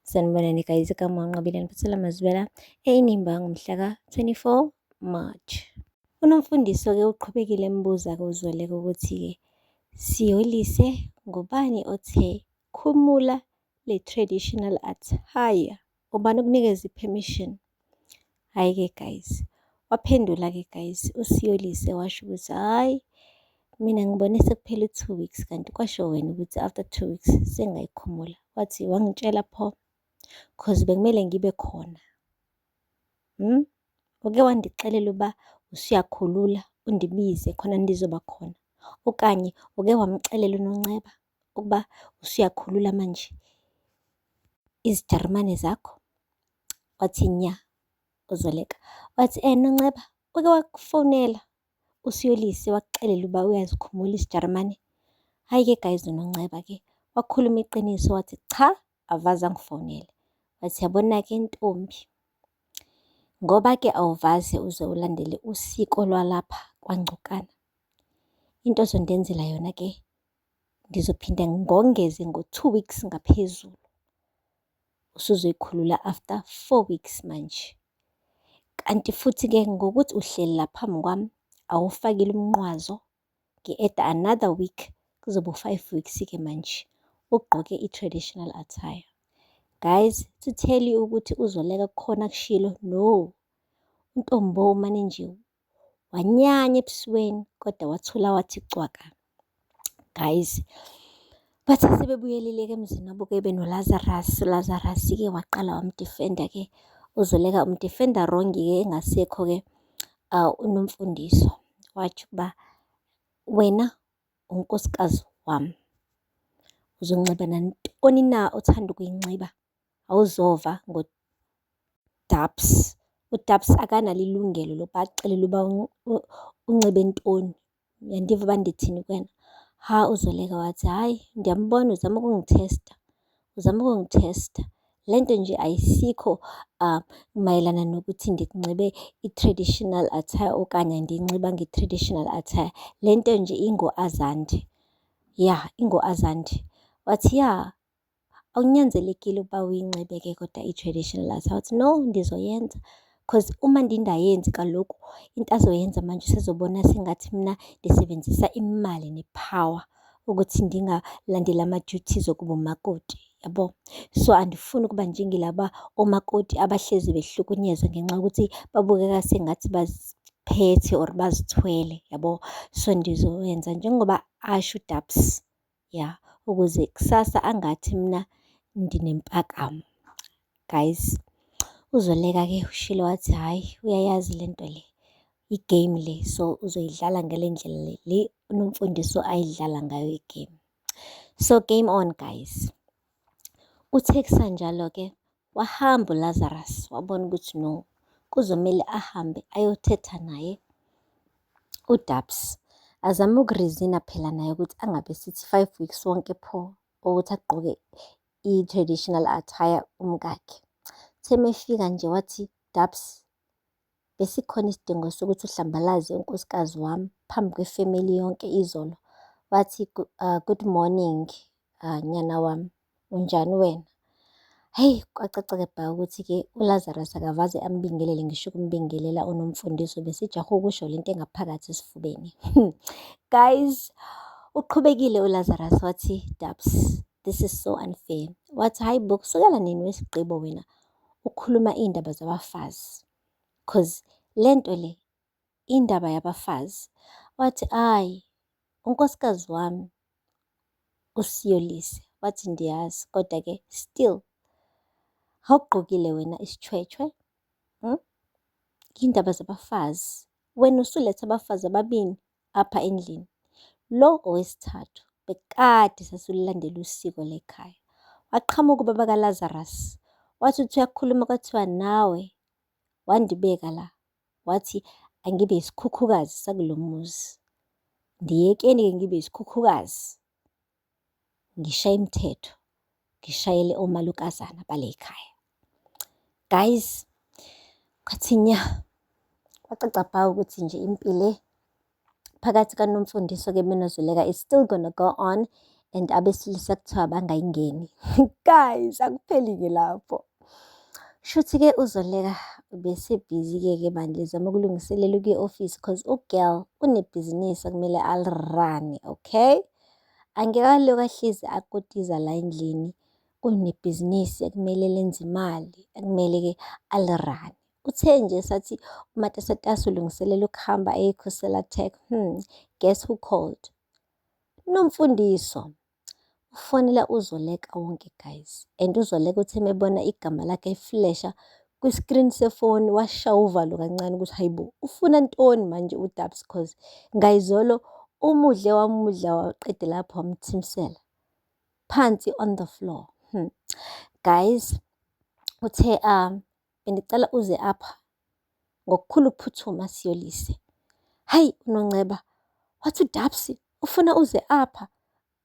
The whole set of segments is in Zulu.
Sanibonani guys, igama uNqabileni Phathela Mazibela eNimba ngomhla ka-24 March. Unomfundiso-ke uqhubekile embuza-ke uZoleka ukuthi-ke siyolise ngubani othe khumula le-traditional attire? Ubani okunikeza i-permission? Hhayi-ke guys, waphendula-ke guys uSiyolise washo ukuthi hhayi, mina ngibone sekuphele 2 weeks kanti kwasho wena ukuthi after 2 weeks sengayikhumula. Wathi wangitshela pho cause bekumele ngibe khona. Uke wandixelela uba usuyakhulula undibize khona ndizoba khona, okanye uke wamxelela uNonceba ukuba usuyakhulula manje izijarimane zakho? Wathi nya uZoleka. Wathi Nonceba uke wakufonela uSiyolise wakuxelela uba uyazikhumula izijarimane? Hhayi-ke guys, uNonceba-ke wakhuluma iqiniso wathi cha, avaze angifonele. Wathi yabona-ke ntombi, ngoba-ke awuvaze uze ulandele usiko lwalapha kwaNgcokana, into ozondenzela yona-ke ngizophinda ngongeze ngo-2 weeks ngaphezulu. Usuzoyikhulula after 4 weeks manje. Kanti futhi-ke ngokuthi uhleli la phambi kwami awufakile umnqwazo, ngi-add another week kuzoba u-5 weeks-ke manje ugqoke i-traditional attire. Guys, to tell you ukuthi uZoleka kukhona kushilo, no. UNtombo mane nje wanyanya ebusweni kodwa wathula wathi cwaka. Guys, bathi sebebuyelile-ke emzini wabo-ke benoLazarus. uLazarus-ke waqala wamdifenda-ke uZoleka, umdifenda wrong-ke engasekho-ke uNomfundiso. Wathi ukuba wena unkosikazi wami, uzonxiba nantoni na othanda ukuyinxiba, awuzova ngoDabs. UDabs akanalo ilungelo lokuba akuxelele uba unxibe ntoni. Uyandiva uba ndithini kuwena? Ha, uZoleka wathi hhayi, ndiyambona uzama ukungithesta. Le nto nje ayisikho mayelana nokuthi ndikunxibe i-traditional attire okanye ndiyinxiba nge-traditional attire. Le nto nje ingo-Azandi, ya ingo-Azandi. Wathi ya, akunyanzelekile ukuba uyinxibe-ke kodwa i-traditional attire. Wathi no, ndizoyenza cause uma ndingayenzi kaloku into azoyenza manje usezobona sengathi mina ndisebenzisa imali ne-power ukuthi ndingalandeli ama-duties okuba umakoti, yabo. So andifuni ukuba njengilaba omakoti abahlezi behlukunyezwa ngenxa yokuthi babukeka sengathi baziphethe or bazithwele, yabo. So ndizoyenza njengoba asho uDabs, ya, ukuze kusasa angathi mina ndinempakamo. Guys, uZoleka-ke ushilo wathi hhayi, uyayazi le nto le i-game le, so uzoyidlala ngale ndlela le uNomfundiso ayidlala ngayo i-game. So game on guys. Uthe kusanjalo-ke wahamba uLazarus wabona ukuthi no, kuzomele ahambe ayothetha naye uDabs, azame ukurizina phela naye ukuthi angabe sithi 5 weeks wonke pho ukuthi agqoke i-traditional attire umkakhe. Semefika nje wathi Dabs, besikhona isidingo sokuthi uhlambalaze unkosikazi wami phambi kwefemeli yonke izolo. Wathi good morning nyana wami, unjani wena? Heyi, kwacaca-ke bha ukuthi-ke uLazarus akavaze ambingelele, ngisho ukumbingelela uNomfundiso besijahe ukusho lento engaphakathi esifubeni. Guys, uqhubekile uLazarus wathi Dabs, this is so unfair. Wathi hayi bo, kusukela nini wesigqibo wena ukhuluma iy'ndaba zabafazi, cause le nto le indaba yabafazi. Wathi ayi, unkosikazi wami uSiyolise. Wathi ndiyazi, kodwa-ke still awugqokile wena isichwechwe, iy'ndaba zabafazi. Wena usuletha abafazi ababini apha endlini, lo owesithathu bekade sasulilandela usiko lekhaya. Waqhamuka ubaba kaLazarus wathi uthi uyakhuluma kwathiwa nawe wandibeka la, wathi angibe yisikhukhukazi sakulo muzi. Ndiyekeni-ke ngibe yisikhukhukazi, ngishaye imithetho, ngishayele omalukazana bale khaya. Guys, kwathi nya, kwacaca bha ukuthi nje impilo phakathi kaNomfundiso-ke noZoleka is still gonna go on and abesilisa kuthiwa bangayingeni. Guys, akupheli-ke lapho. Shuthi-ke uZoleka ubese-busy-ke bandla ezama ukulungiselela ukuya e-office cause u-girl unebhizinisi akumele alirane, okay? Angeke aloku ahlezi akotiza la endlini, kunebhizinisi ekumele lenze imali, ekumele-ke alirane. Uthe nje sathi umatasatasa ulungiselela ukuhamba e-Khosela Tech, guess who called? Nomfundiso. Ufonela uZoleka wonke guys, and uZoleka uthe mebona igama lakhe eflesha kwi-screen sefoni washaya uvalo kancane ukuthi hayibo ufuna ntoni manje uDabs cause ngayizolo umudle wamudla waqede lapho wamthimisela phansi on the floor. Guys, uthe bengicela uze apha ngokukhulu ukuphuthuma siyolise. Hayi uNonceba, wathi uDabs ufuna uze apha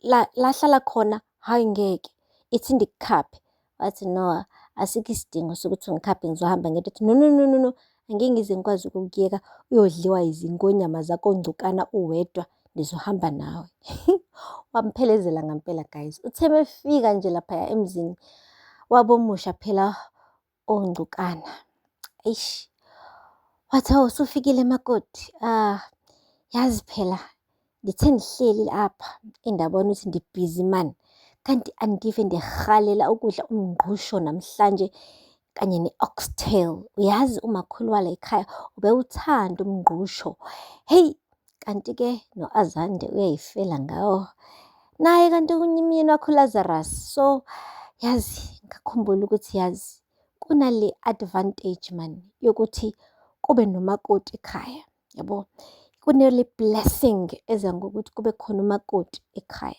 la hlala khona? Hayi ngeke, ithi ndikukhaphe. Wathi no, asikho isidingo sokuthi ngikhaphe, ngizohamba ngedwa. No, angeke ngize ngikwazi ukukuyeka uyodliwa izinkonyama zakho ngcukana uwedwa, ndizohamba nawe. Wamphelezela ngampela guys. Uthe mefika nje laphaya emzini wabomusha phela ongcukana. Eish, wathi usufikile makoti. Yazi phela ngithe ndihleli lapha indabona ukuthi ndibhizi man, kanti andive ndihalela ukudla umngqusho namhlanje kanye ne-oxtail. Uyazi umakhulu wala ekhaya ubewuthanda umngqusho. Hey, kanti-ke no-Azande uyayifela ngawo naye, kanti umyeni wakho Lazarus. So yazi ngakhumbula ukuthi yazi kunale advantage man yokuthi kube nomakoti ekhaya, yabo. Kunale blessing eza ngokuthi kube khona umakoti ekhaya.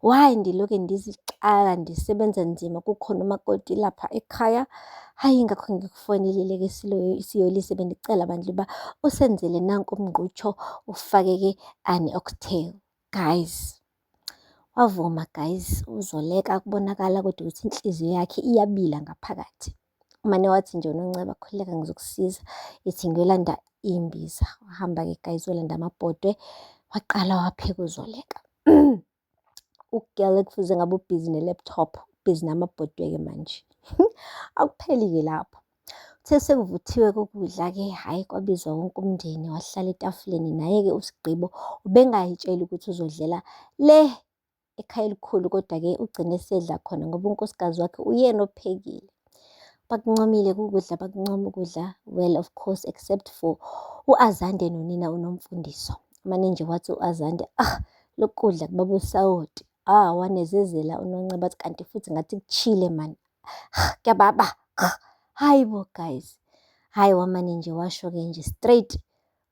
Why ndiloke ndizixaka ndisebenza nzima kukhona umakoti lapha ekhaya? Hayi ngakho ngikufonelile-ke Siyolise, bendicela bandla uba usenzele nanku umngqusho ufake-ke ne-oxtail. Guys, wavuma guys uZoleka kubonakala kodwa ukuthi inhliziyo yakhe iyabila ngaphakathi. Umane wathi nje uNonceba khuleka ngizokusiza, ithi ngiyolanda imbiza. Wahamba-ke guys wolanda amabhodwe, waqala wapheka uZoleka. U-girl kufuze ngabe ubhizi ne-laptop, ubhizi namabhodwe-ke manje. Akupheli-ke lapho. Uthe sekuvuthiwe kokudla-ke, hhayi kwabizwa wonke umndeni wahlala etafuleni. Naye-ke uSigqibo ubengayitsheli ukuthi uzodlela le ekhaya elikhulu, kodwa-ke ugcine esedla khona ngoba unkosikazi wakhe uyena ophekile. Bakuncomile ukudla, bakuncoma ukudla, well of course except for u-Azande nonina uNomfundiso. Manje nje wathi u-Azande lokhu kudla kubaba usawoti. Wanezezela uNonceba athi kanti futhi ngathi kuchile man. Kuyababa. Hayibo guys. Hayi wamane nje washo-ke nje straight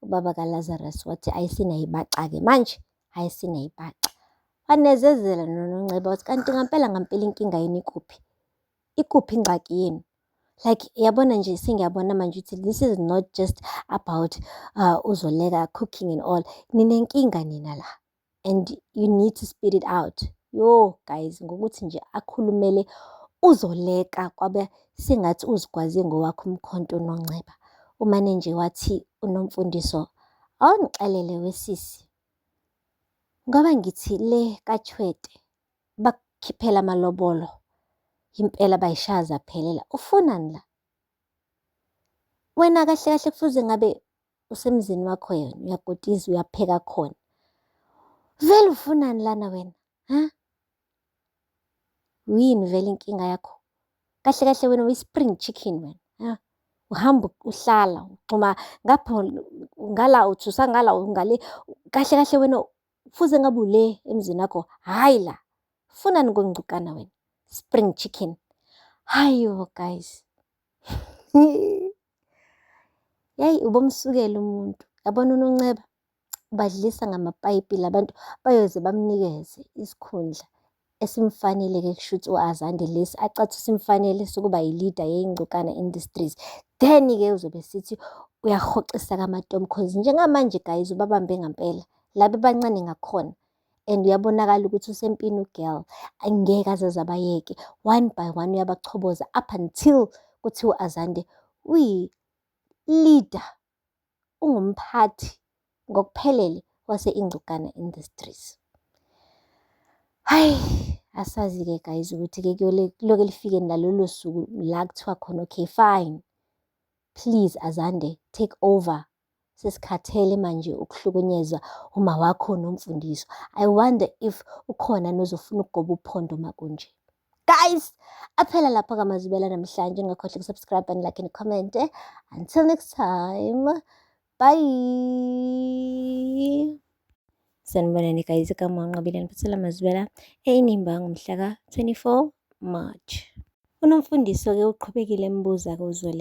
ubaba kaLazarus wathi ayisinayibaca-ke manje, ayisinayibaca. Wanezezela noNonceba wathi kanti ngampela inkinga yini ikuphi? Ikuphi ingxaki yenu? Like yabona nje sengiyabona manje ukuthi this is not just about uZoleka cooking and all. Ninenkinga nina la and you need to spit it out. Yo guys, ngokuthi nje akhulumele uZoleka kwabe sengathi uzigwaze ngowakho umkhonto uNonceba. Umane nje wathi uNomfundiso, awungixelele wesisi, ngoba ngithi le kaChwete bakukhiphela amalobolo impela bayishaza phelela, ufunani la? Wena kahle kahle kufuze ngabe usemzini wakho yena uyakotiza uyapheka khona. Vele ufunani lana wena? Yini vele inkinga yakho? Kahle kahle wena uyi-spring chicken wena. Uhamba uhlala ugxuma ngapha ngala uthusa ngala ngale. Kahle kahle wena kufuze ngabe ule emzini wakho, hayi la. Ufunani ngongcukana wena? Spring chicken. Hayo guys. Yayi ubomsukela umuntu. Yabona uNonceba badlisa ngamapayipi labantu bayoze bamnikeze isikhundla esimfanele-ke kushuthi u-Azande lesi acathi simfanele sokuba yi-leader yeIngcukana Industries. Then-ke uzobe sithi uyahoxisa kaMatom cause njengamanje guys ubabambe ngampela labe bancane ngakhona. And uyabonakala ukuthi usempini u-girl, angeke azaze abayeke. One by one uyabachoboza up until kuthi u-Azande uyi-leader, ungumphathi ngokuphelele wase-Ingcukana Industries. Hhayi, asazi-ke guys ukuthi-ke kuloke lifike nalolo suku la kuthiwa khona okay fine, please Azande take over. Sesikhathele manje ukuhlukunyezwa uma wakho nomfundisi. I wonder if ukhona nozofuna ukugoba uphondo makunje. Guys, aphela lapho-ke amazwibela namhlanje. Ungakhohlwa ukusubscribe and like and comment. Until next time. Bye. Sanibonani guys, igama uNqabile Mphathela Mazwela eNimba ngomhla ka 24 March. Unomfundiso-ke uqhubekile embuza-ke uZwele.